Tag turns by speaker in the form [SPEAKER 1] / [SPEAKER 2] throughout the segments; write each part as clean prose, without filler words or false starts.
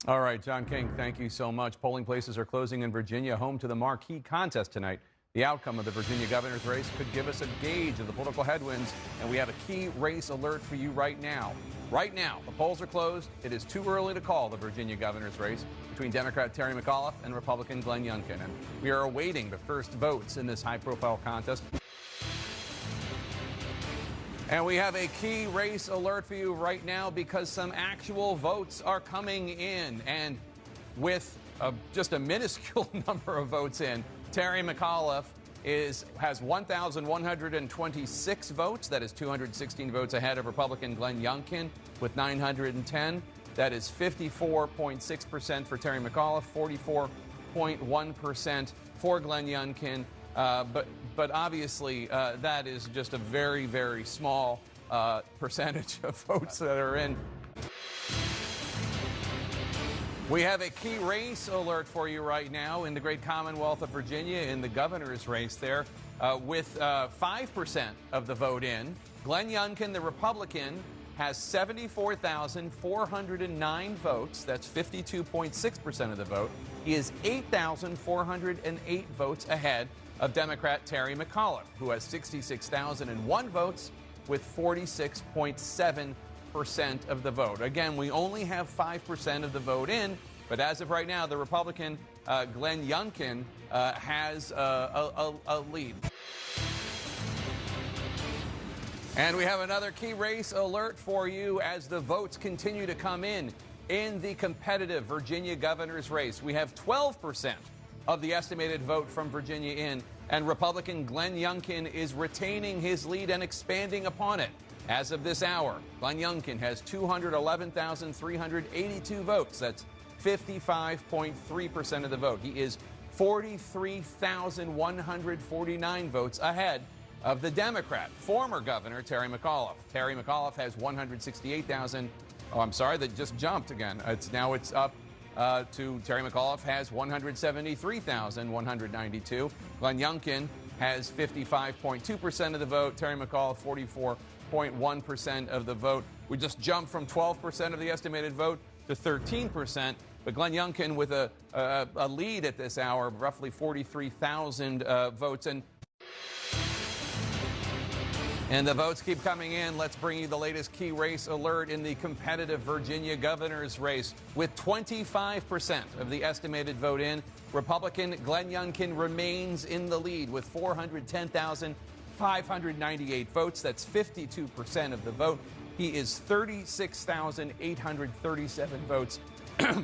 [SPEAKER 1] All right, John King, thank you so much. Polling places are closing in Virginia, home to the marquee contest tonight. The outcome of the Virginia governor's race could give us a gauge of the political headwinds, and we have a key race alert for you right now. Right now, the polls are closed. It is too early to call the Virginia governor's race between Democrat Terry McAuliffe and Republican Glenn Youngkin, and we are awaiting the first votes in this high-profile contest. And we have a key race alert for you right now because some actual votes are coming in. And with just a minuscule number of votes in, Terry McAuliffe has 1,126 votes. That is 216 votes ahead of Republican Glenn Youngkin with 910. That is 54.6% for Terry McAuliffe, 44.1% for Glenn Youngkin. But obviously, that is just a very, very small percentage of votes that are in. We have a key race alert for you right now in the great Commonwealth of Virginia in the governor's race there. With 5% of the vote in, Glenn Youngkin, the Republican, has 74,409 votes. That's 52.6% of the vote. He is 8,408 votes ahead of Democrat Terry McAuliffe, who has 66,001 votes with 46.7% of the vote. Again, we only have 5% of the vote in, but as of right now, the Republican Glenn Youngkin has a lead. And we have another key race alert for you as the votes continue to come in the competitive Virginia governor's race. We have 12% of the estimated vote from Virginia in, and Republican Glenn Youngkin is retaining his lead and expanding upon it. As of this hour, Glenn Youngkin has 211,382 votes. That's 55.3% of the vote. He is 43,149 votes ahead of the Democrat, former Governor Terry McAuliffe. Terry McAuliffe has 168,000. Oh, I'm sorry, that just jumped again. It's up to Terry McAuliffe has 173,192. Glenn Youngkin has 55.2% of the vote. Terry McAuliffe 44.1% of the vote. We just jumped from 12% of the estimated vote to 13%. But Glenn Youngkin with a lead at this hour of roughly 43,000 votes. And the votes keep coming in. Let's bring you the latest key race alert in the competitive Virginia governor's race. With 25% of the estimated vote in, Republican Glenn Youngkin remains in the lead with 410,598 votes. That's 52% of the vote. He is 36,837 votes,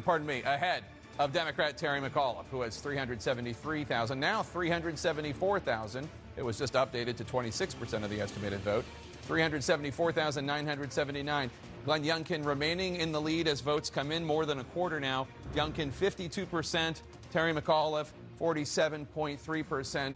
[SPEAKER 1] pardon me, ahead of Democrat Terry McAuliffe, who has 373,000, now 374,000. It was just updated to 26% of the estimated vote. 374,979. Glenn Youngkin remaining in the lead as votes come in, more than a quarter now. Youngkin 52%, Terry McAuliffe 47.3%.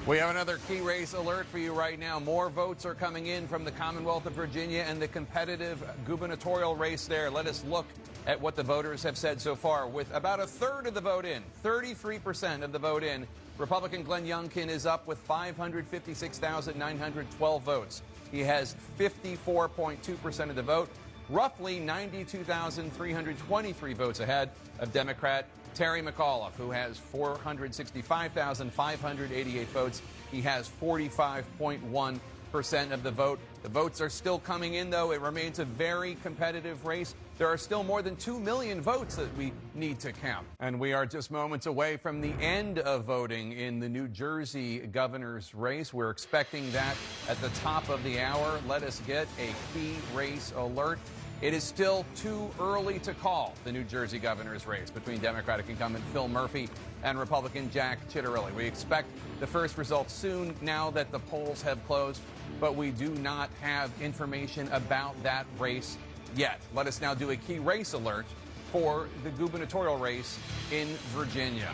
[SPEAKER 1] We have another key race alert for you right now. More votes are coming in from the Commonwealth of Virginia and the competitive gubernatorial race there. Let us look at what the voters have said so far. With about a third of the vote in, 33% of the vote in, Republican Glenn Youngkin is up with 556,912 votes. He has 54.2% of the vote, roughly 92,323 votes ahead of Democrat Terry McAuliffe, who has 465,588 votes. He has 45.1% of the vote. The votes are still coming in, though. It remains a very competitive race. There are still more than 2 million votes that we need to count. And we are just moments away from the end of voting in the New Jersey governor's race. We're expecting that at the top of the hour. Let us get a key race alert. It is still too early to call the New Jersey governor's race between Democratic incumbent Phil Murphy and Republican Jack Ciattarelli. We expect the first results soon now that the polls have closed, but we do not have information about that race yet. Let us now do a key race alert for the gubernatorial race in Virginia.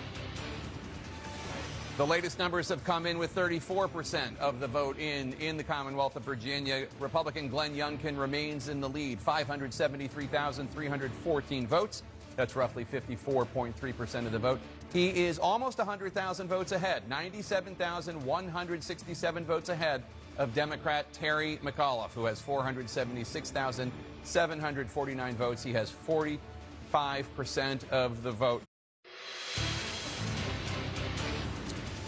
[SPEAKER 1] The latest numbers have come in with 34% of the vote in the Commonwealth of Virginia. Republican Glenn Youngkin remains in the lead, 573,314 votes. That's roughly 54.3% of the vote. He is almost 100,000 votes ahead, 97,167 votes ahead of Democrat Terry McAuliffe, who has 476,000 749 votes. He has 45% of the vote.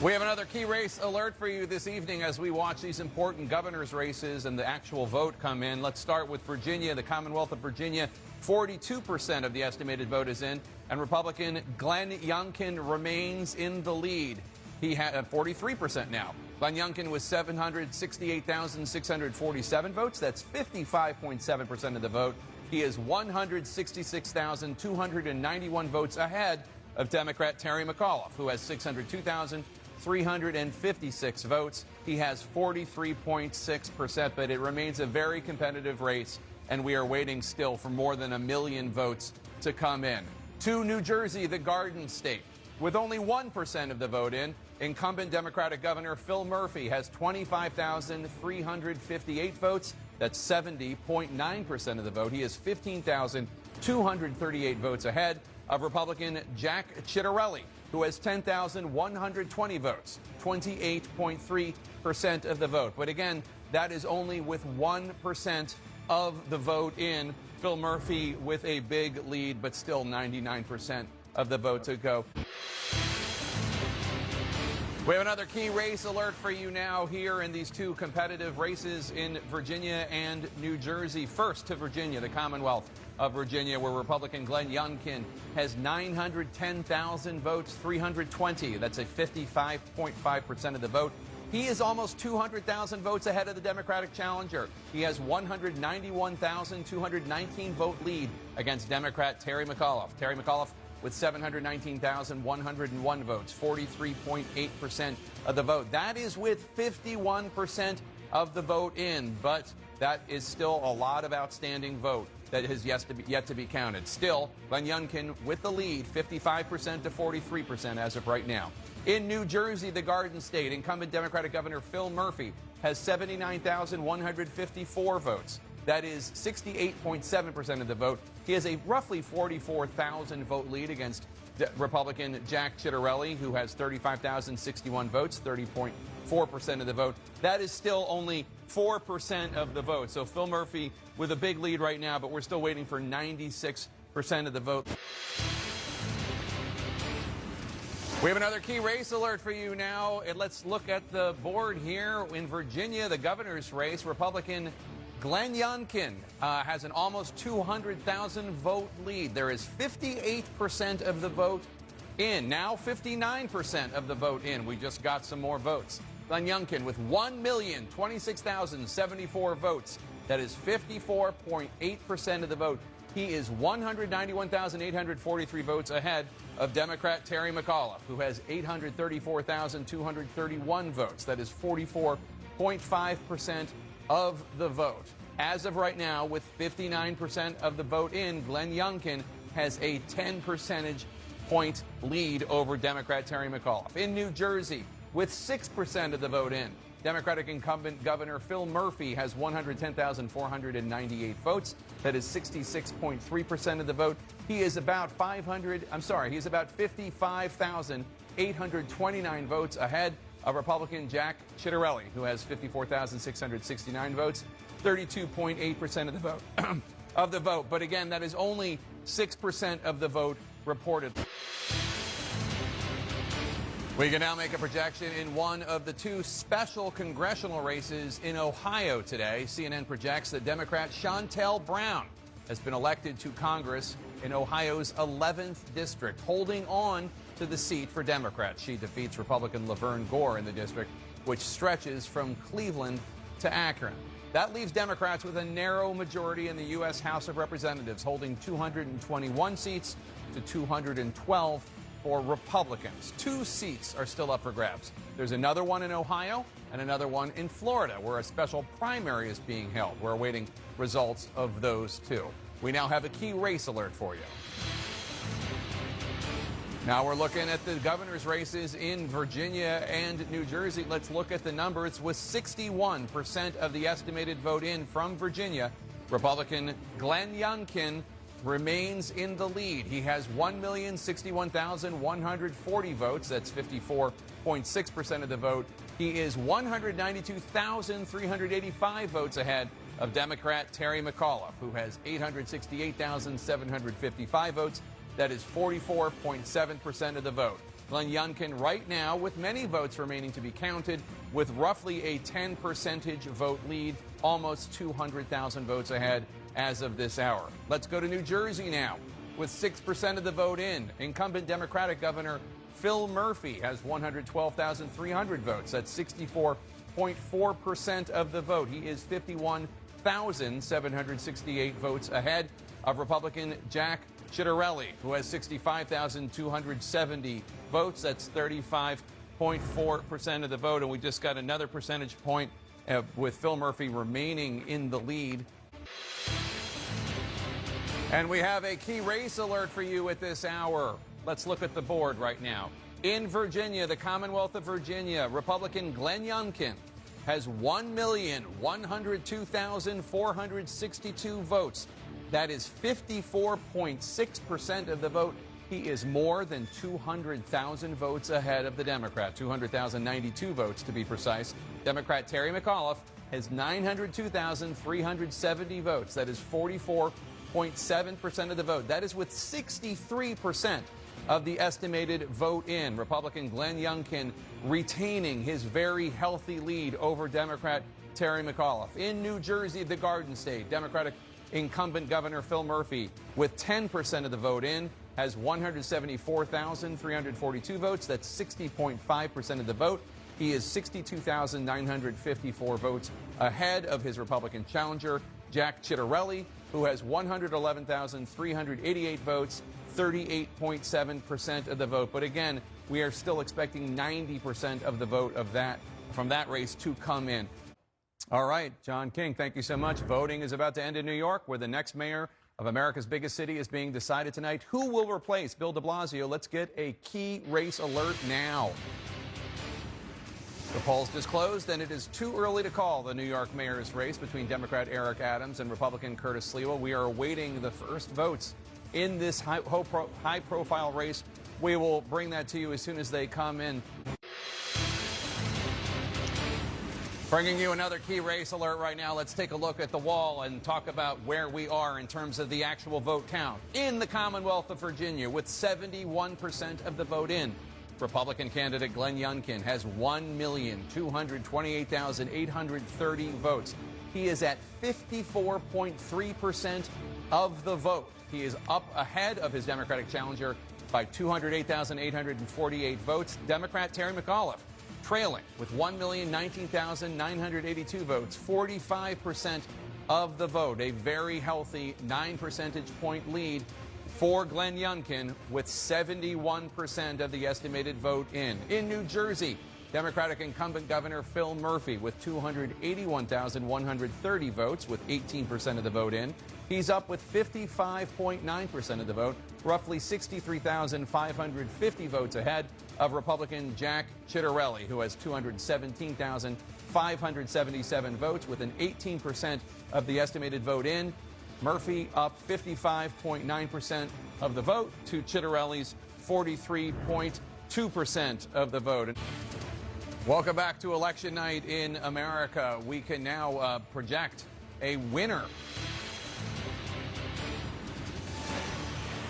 [SPEAKER 1] We have another key race alert for you this evening as we watch these important governor's races and the actual vote come in. Let's start with Virginia, the Commonwealth of Virginia. 42% of the estimated vote is in, and Republican Glenn Youngkin remains in the lead. He had 43% now. Glenn Youngkin with 768,647 votes. That's 55.7% of the vote. He is 166,291 votes ahead of Democrat Terry McAuliffe, who has 602,356 votes. He has 43.6%, but it remains a very competitive race, and we are waiting still for more than 1 million votes to come in. To New Jersey, the Garden State. With only 1% of the vote in, incumbent Democratic Governor Phil Murphy has 25,358 votes. That's 70.9% of the vote. He is 15,238 votes ahead of Republican Jack Ciattarelli, who has 10,120 votes, 28.3% of the vote. But again, that is only with 1% of the vote in. Phil Murphy with a big lead, but still 99% of the vote to go. We have another key race alert for you now here in these two competitive races in Virginia and New Jersey. First to Virginia, the Commonwealth of Virginia, where Republican Glenn Youngkin has 910,000 votes, 320. That's a 55.5% of the vote. He is almost 200,000 votes ahead of the Democratic challenger. He has 191,219 vote lead against Democrat Terry McAuliffe. Terry McAuliffe with 719,101 votes, 43.8% of the vote. That is with 51% of the vote in, but that is still a lot of outstanding vote that has yet to be counted. Still, Glenn Youngkin with the lead, 55% to 43% as of right now. In New Jersey, the Garden State, incumbent Democratic Governor Phil Murphy has 79,154 votes. That is 68.7% of the vote. He has a roughly 44,000 vote lead against Republican Jack Ciattarelli, who has 35,061 votes, 30.4% of the vote. That is still only 4% of the vote. So Phil Murphy with a big lead right now, but we're still waiting for 96% of the vote. We have another key race alert for you now. And let's look at the board here. In Virginia, the governor's race, Republican Glenn Youngkin has an almost 200,000 vote lead. There is 58% of the vote in. Now 59% of the vote in. We just got some more votes. Glenn Youngkin with 1,026,074 votes. That is 54.8% of the vote. He is 191,843 votes ahead of Democrat Terry McAuliffe, who has 834,231 votes. That is 44.5% of the vote. As of right now, with 59% of the vote in, Glenn Youngkin has a 10 percentage point lead over Democrat Terry McAuliffe. In New Jersey, with 6% of the vote in, Democratic incumbent Governor Phil Murphy has 110,498 votes. That is 66.3% of the vote. He is about 55,829 votes ahead of Republican Jack Ciattarelli, who has 54,669 votes, 32.8% of the vote. But again, that is only 6% of the vote reported. We can now make a projection in one of the two special congressional races in Ohio today. CNN projects that Democrat Shontel Brown has been elected to Congress in Ohio's 11th district, holding on to the seat for Democrats. She defeats Republican Laverne Gore in the district, which stretches from Cleveland to Akron. That leaves Democrats with a narrow majority in the U.S. House of Representatives, holding 221 seats to 212 for Republicans. 2 seats are still up for grabs. There's another one in Ohio and another one in Florida, where a special primary is being held. We're awaiting results of those 2. We now have a key race alert for you. Now we're looking at the governor's races in Virginia and New Jersey. Let's look at the numbers. With 61% of the estimated vote in from Virginia, Republican Glenn Youngkin remains in the lead. He has 1,061,140 votes. That's 54.6% of the vote. He is 192,385 votes ahead of Democrat Terry McAuliffe, who has 868,755 votes. That is 44.7% of the vote. Glenn Youngkin right now with many votes remaining to be counted, with roughly a 10 percentage vote lead, almost 200,000 votes ahead as of this hour. Let's go to New Jersey now. With 6% of the vote in, incumbent Democratic Governor Phil Murphy has 112,300 votes. That's 64.4% of the vote. He is 51,768 votes ahead of Republican Jack Ciattarelli, who has 65,270 votes. That's 35.4% of the vote. And we just got another percentage point with Phil Murphy remaining in the lead. And we have a key race alert for you at this hour. Let's look at the board right now. In Virginia, the Commonwealth of Virginia, Republican Glenn Youngkin has 1,102,462 votes. That is 54.6% of the vote. He is more than 200,000 votes ahead of the Democrat, 200,092 votes to be precise. Democrat Terry McAuliffe has 902,370 votes. That is 44.7% of the vote. That is with 63% of the estimated vote in. Republican Glenn Youngkin retaining his very healthy lead over Democrat Terry McAuliffe. In New Jersey, the Garden State, Democratic incumbent Governor Phil Murphy, with 10% of the vote in, has 174,342 votes. That's 60.5% of the vote. He is 62,954 votes ahead of his Republican challenger, Jack Ciattarelli, who has 111,388 votes, 38.7% of the vote. But again, we are still expecting 90% of the vote from that race to come in. All right, John King, thank you so much. Voting is about to end in New York, where the next mayor of America's biggest city is being decided tonight. Who will replace Bill de Blasio? Let's get a key race alert now. The polls just closed, and it is too early to call the New York mayor's race between Democrat Eric Adams and Republican Curtis Sliwa. We are awaiting the first votes in this high-profile race. We will bring that to you as soon as they come in. Bringing you another key race alert right now. Let's take a look at the wall and talk about where we are in terms of the actual vote count. In the Commonwealth of Virginia, with 71% of the vote in, Republican candidate Glenn Youngkin has 1,228,830 votes. He is at 54.3% of the vote. He is up ahead of his Democratic challenger by 208,848 votes. Democrat Terry McAuliffe trailing with 1,019,982 votes, 45% of the vote. A very healthy 9 percentage point lead for Glenn Youngkin, with 71% of the estimated vote in. In New Jersey, Democratic incumbent Governor Phil Murphy with 281,130 votes, with 18% of the vote in. He's up with 55.9% of the vote, roughly 63,550 votes ahead of Republican Jack Ciattarelli, who has 217,577 votes, with an 18% of the estimated vote in. Murphy up 55.9% of the vote to Ciattarelli's 43.2% of the vote. Welcome back to election night in America. We can now project a winner.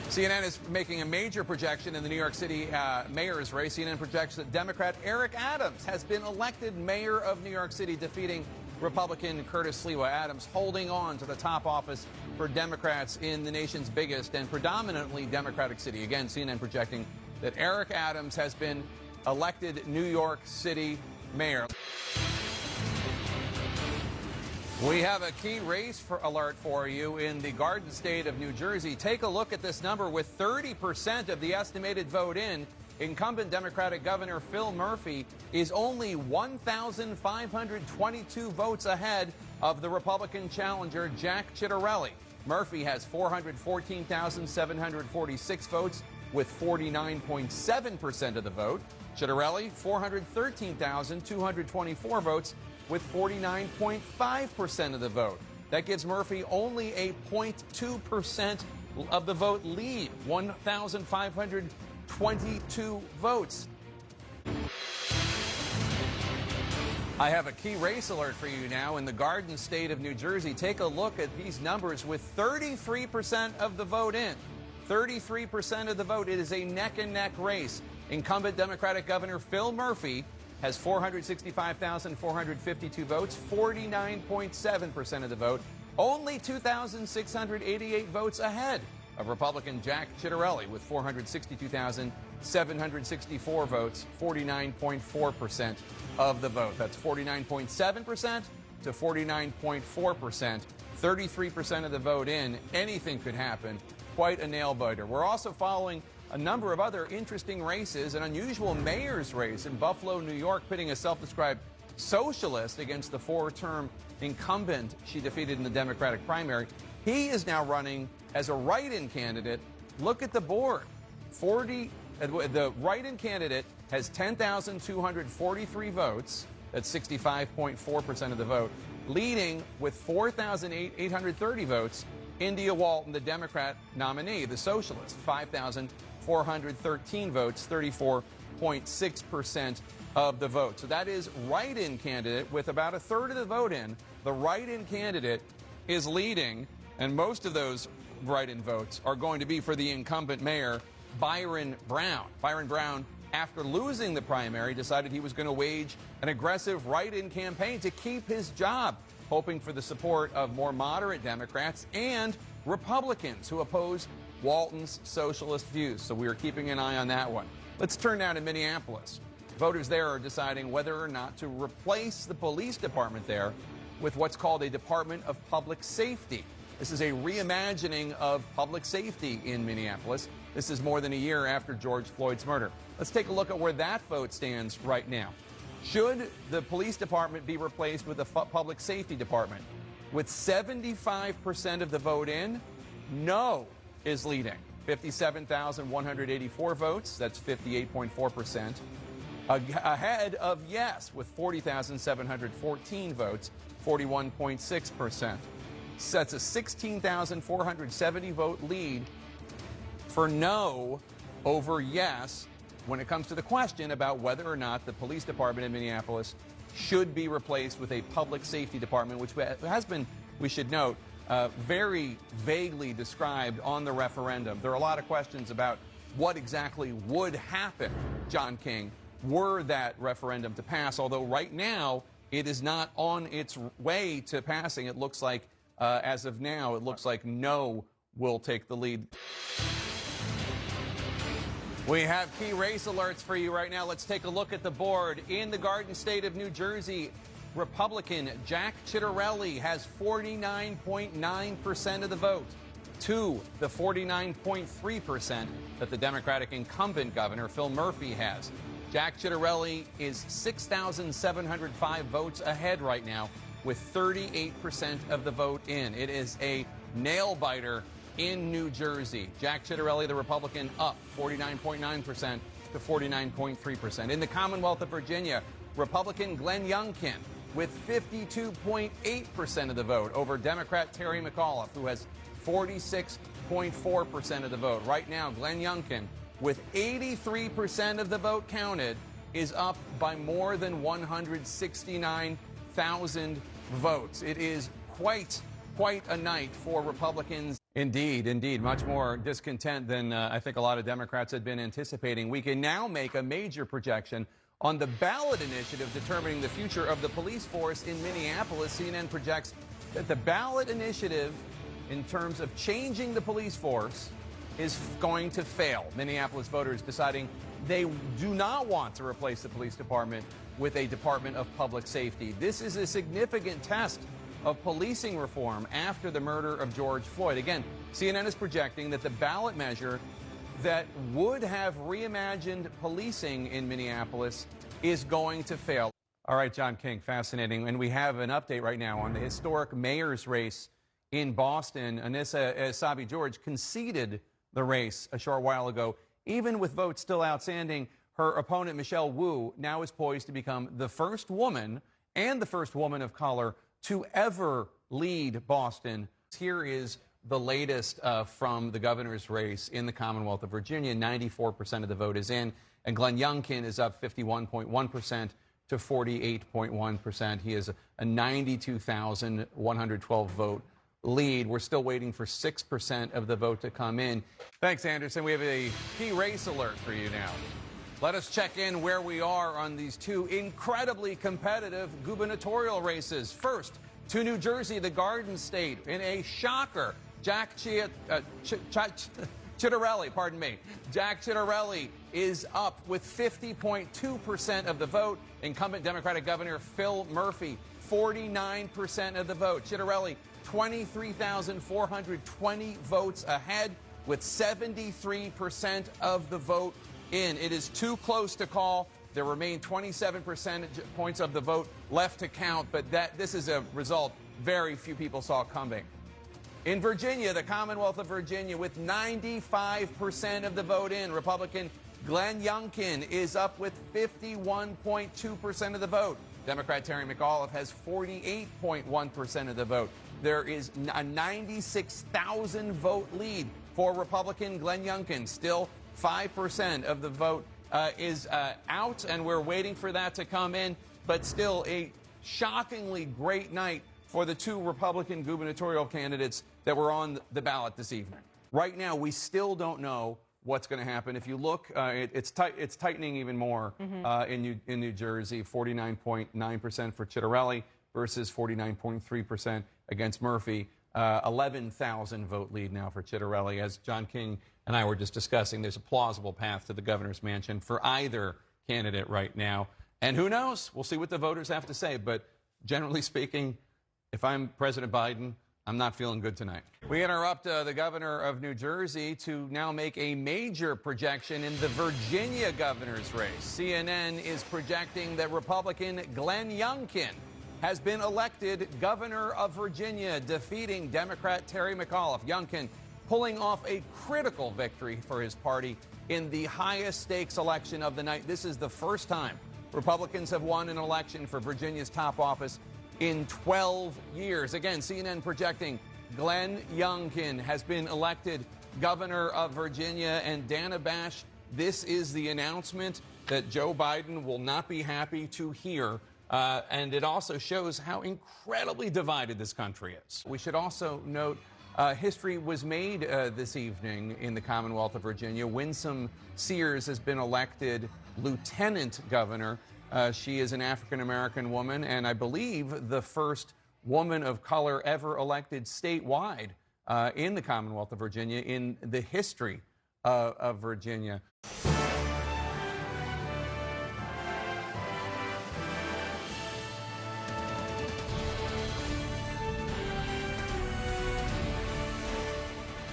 [SPEAKER 1] CNN is making a major projection in the New York City mayor's race. CNN projects that Democrat Eric Adams has been elected mayor of New York City, defeating Republican Curtis Sliwa. Adams holding on to the top office for Democrats in the nation's biggest and predominantly Democratic city. Again, CNN projecting that Eric Adams has been elected New York City mayor. We have a key race alert for you in the Garden State of New Jersey. Take a look at this number. With 30% of the estimated vote in, incumbent Democratic Governor Phil Murphy is only 1,522 votes ahead of the Republican challenger Jack Ciattarelli. Murphy has 414,746 votes, with 49.7% of the vote. Ciattarelli, 413,224 votes, with 49.5% of the vote. That gives Murphy only a 0.2% of the vote lead, 1,522 votes. I have a key race alert for you now in the Garden State of New Jersey. Take a look at these numbers with 33% of the vote in. 33% of the vote. It is a neck-and-neck race. Incumbent Democratic Governor Phil Murphy has 465,452 votes, 49.7% of the vote. Only 2,688 votes ahead of Republican Jack Ciattarelli with 462,764 votes, 49.4% of the vote. That's 49.7% to 49.4%. 33% of the vote in. Anything could happen. Quite a nail-biter. We're also following a number of other interesting races. An unusual mayor's race in Buffalo, New York, pitting a self-described socialist against the four-term incumbent she defeated in the Democratic primary. He is now running as a write-in candidate. Look at the board. The write-in candidate has 10,243 votes. That's 65.4% of the vote. Leading with 4,830 votes, India Walton, the Democrat nominee, the socialist, 5,413 votes, 34.6% of the vote. So that is write-in candidate with about a third of the vote in. The write-in candidate is leading, and most of those write-in votes are going to be for the incumbent mayor, Byron Brown. Byron Brown, after losing the primary, decided he was going to wage an aggressive write-in campaign to keep his job, hoping for the support of more moderate Democrats and Republicans who oppose Walton's socialist views. So we are keeping an eye on that one. Let's turn now to Minneapolis. Voters there are deciding whether or not to replace the police department there with what's called a Department of Public Safety. This is a reimagining of public safety in Minneapolis. This is more than a year after George Floyd's murder. Let's take a look at where that vote stands right now. Should the police department be replaced with a public safety department? With 75% of the vote in, no is leading. 57,184 votes, that's 58.4%. Ahead of yes with 40,714 votes, 41.6%. Sets a 16,470 vote lead for no over yes when it comes to the question about whether or not the police department in Minneapolis should be replaced with a public safety department, which has been, we should note, very vaguely described on the referendum. There are a lot of questions about what exactly would happen, John King, were that referendum to pass, although right now it is not on its way to passing. It looks like, as of now, it looks like no will take the lead. We have key race alerts for you right now. Let's take a look at the board. In the Garden State of New Jersey, Republican Jack Ciattarelli has 49.9% of the vote to the 49.3% that the Democratic incumbent governor, Phil Murphy, has. Jack Ciattarelli is 6,705 votes ahead right now with 38% of the vote in. It is a nail-biter in New Jersey. Jack Ciattarelli, the Republican, up 49.9% to 49.3%. In the Commonwealth of Virginia, Republican Glenn Youngkin with 52.8% of the vote over Democrat Terry McAuliffe, who has 46.4% of the vote. Right now, Glenn Youngkin, with 83% of the vote counted, is up by more than 169,000 votes. It is quite a night for Republicans. Indeed. Much more discontent than I think a lot of Democrats had been anticipating. We can now make a major projection on the Ballot Initiative determining the future of the police force in Minneapolis. CNN projects that the Ballot Initiative, in terms of changing the police force, is going to fail. Minneapolis voters deciding they do not want to replace the police department with a Department of Public Safety. This is a significant test of policing reform after the murder of George Floyd. Again, CNN is projecting that the ballot measure that would have reimagined policing in Minneapolis is going to fail. All right, John King, fascinating. And we have an update right now on the historic mayor's race in Boston. Anissa Essaibi-George conceded the race a short while ago. Even with votes still outstanding, her opponent, Michelle Wu, now is poised to become the first woman and the first woman of color to ever lead Boston. Here is the latest from the governor's race in the Commonwealth of Virginia. 94% of the vote is in, and Glenn Youngkin is up 51.1% to 48.1%. He has a 92,112 vote lead. We're still waiting for 6% of the vote to come in. Thanks, Anderson. We have a key race alert for you now. Let us check in where we are on these two incredibly competitive gubernatorial races. First, to New Jersey, the Garden State, in a shocker. Jack Ciattarelli, pardon me. Jack Ciattarelli is up with 50.2% of the vote. Incumbent Democratic Governor Phil Murphy, 49% of the vote. Ciattarelli, 23,420 votes ahead with 73% of the vote in. It is too close to call. There remain 27 percentage points of the vote left to count, but this is a result very few people saw coming. In Virginia, the Commonwealth of Virginia, with 95% of the vote in, Republican Glenn Youngkin is up with 51.2% of the vote. Democrat Terry McAuliffe has 48.1% of the vote. There is a 96,000 vote lead for Republican Glenn Youngkin. Still 5% of the vote is out, and we're waiting for that to come in. But still a shockingly great night for the two Republican gubernatorial candidates that were on the ballot this evening. Right now, we still don't know what's going to happen. If you look, it's tightening even more in New Jersey, 49.9% for Ciattarelli versus 49.3% against Murphy. 11,000 vote lead now for Ciattarelli. As John King and I were just discussing, there's a plausible path to the governor's mansion for either candidate right now. And who knows? We'll see what the voters have to say. But generally speaking, if I'm President Biden, I'm not feeling good tonight. We interrupt the governor of New Jersey to now make a major projection in the Virginia governor's race. CNN is projecting that Republican Glenn Youngkin has been elected governor of Virginia, defeating Democrat Terry McAuliffe. Youngkin pulling off a critical victory for his party in the highest stakes election of the night. This is the first time Republicans have won an election for Virginia's top office in 12 years. Again, CNN projecting Glenn Youngkin has been elected governor of Virginia. And Dana Bash, this is the announcement that Joe Biden will not be happy to hear. And it also shows how incredibly divided this country is. We should also note history was made this evening in the Commonwealth of Virginia. Winsome Sears has been elected lieutenant governor. She is an African-American woman, and I believe the first woman of color ever elected statewide in the Commonwealth of Virginia in the history of Virginia.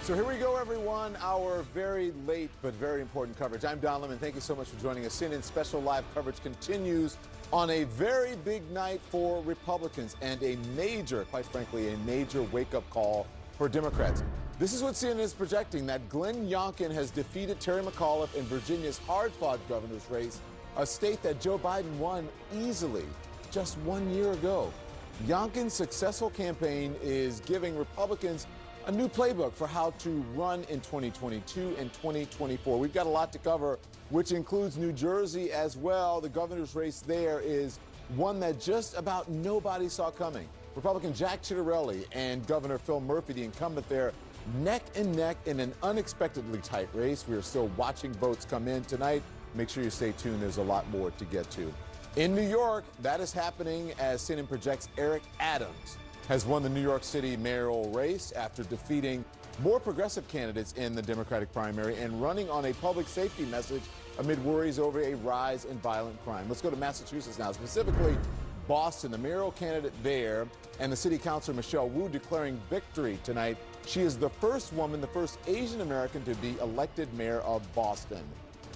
[SPEAKER 2] So here we go, everyone, our very late but very important coverage. I'm Don Lemon. Thank you so much for joining us. CNN special live coverage continues on a very big night for Republicans and a major, quite frankly, a major wake-up call for Democrats. This is what CNN is projecting, that Glenn Youngkin has defeated Terry McAuliffe in Virginia's hard-fought governor's race, a state that Joe Biden won easily just 1 year ago. Youngkin's successful campaign is giving Republicans a new playbook for how to run in 2022 and 2024. We've got a lot to cover, which includes New Jersey as well. The governor's race there is one that just about nobody saw coming. Republican Jack Ciattarelli and Governor Phil Murphy, the incumbent there, neck and neck in an unexpectedly tight race. We are still watching votes come in tonight. Make sure you stay tuned. There's a lot more to get to. In New York, that is happening as CNN projects Eric Adams has won the New York City mayoral race after defeating more progressive candidates in the Democratic primary and running on a public safety message amid worries over a rise in violent crime. Let's go to Massachusetts now, specifically Boston, the mayoral candidate there, and the city councilor Michelle Wu declaring victory tonight. She is the first woman, the first Asian American to be elected mayor of Boston.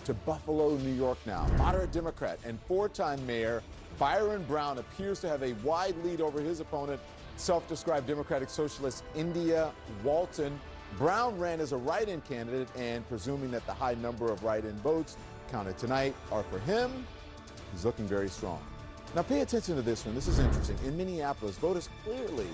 [SPEAKER 2] To Buffalo, New York now. Moderate Democrat and four-time mayor Byron Brown appears to have a wide lead over his opponent, self-described Democratic Socialist India Walton. Brown ran as a write-in candidate, and presuming that the high number of write-in votes counted tonight are for him, he's looking very strong. Now pay attention to this one. This is interesting. In Minneapolis, voters clearly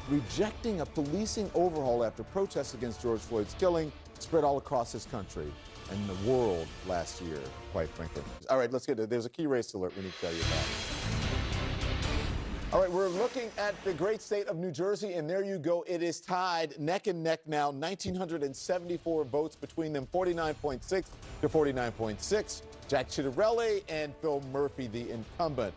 [SPEAKER 2] rejecting a policing overhaul after protests against George Floyd's killing spread all across this country and the world last year, quite frankly. All right, let's get to it. There's a key race alert we need to tell you about. All right, we're looking at the great state of New Jersey, and there you go. It is tied neck and neck now, 1,974 votes between them, 49.6 to 49.6. Jack Ciattarelli and Phil Murphy, the incumbent.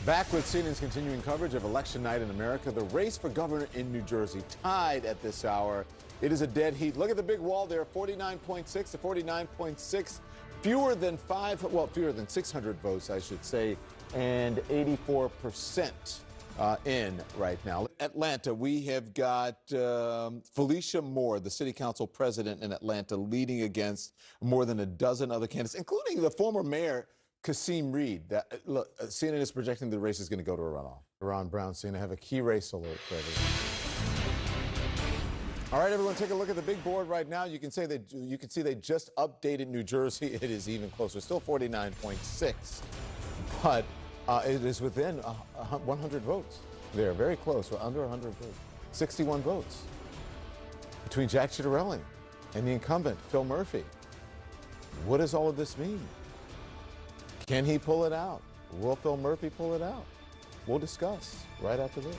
[SPEAKER 2] Back with CNN's continuing coverage of election night in America, the race for governor in New Jersey tied at this hour. It is a dead heat. Look at the big wall there, 49.6 to 49.6. Fewer than 600 votes, I should say, and 84% in right now. Atlanta, we have got Felicia Moore, the city council president in Atlanta, leading against more than a dozen other candidates, including the former mayor, Kasim Reed. Look, CNN is projecting the race is going to go to a runoff. Ron Brown, CNN, have a key race alert for everyone. All right, everyone, take a look at the big board right now. You can see they just updated New Jersey. It is even closer, still 49.6, but it is within 100 votes. They're very close. We're under 100 votes. 61 votes between Jack Ciattarelli and the incumbent, Phil Murphy. What does all of this mean? Can he pull it out? Will Phil Murphy pull it out? We'll discuss right after this.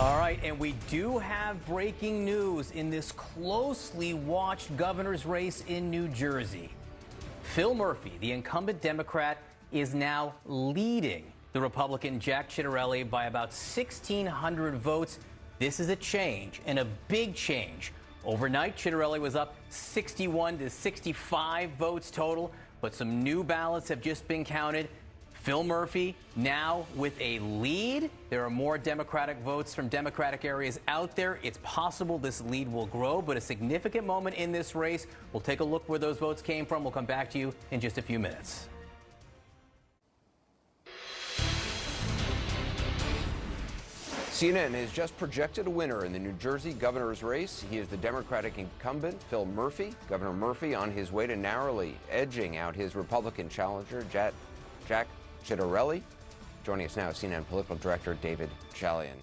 [SPEAKER 3] All right, and we do have breaking news in this closely watched governor's race in New Jersey. Phil Murphy, the incumbent Democrat, is now leading the Republican Jack Ciattarelli by about 1,600 votes. This is a change, and a big change. Overnight, Ciattarelli was up 61 to 65 votes total, but some new ballots have just been counted. Phil Murphy now with a lead. There are more Democratic votes from Democratic areas out there. It's possible this lead will grow, but a significant moment in this race. We'll take a look where those votes came from. We'll come back to you in just a few minutes.
[SPEAKER 4] CNN has just projected a winner in the New Jersey governor's race. He is the Democratic incumbent, Phil Murphy. Governor Murphy on his way to narrowly edging out his Republican challenger, Jack Ciattarelli. Joining us now is CNN political director David Chalian.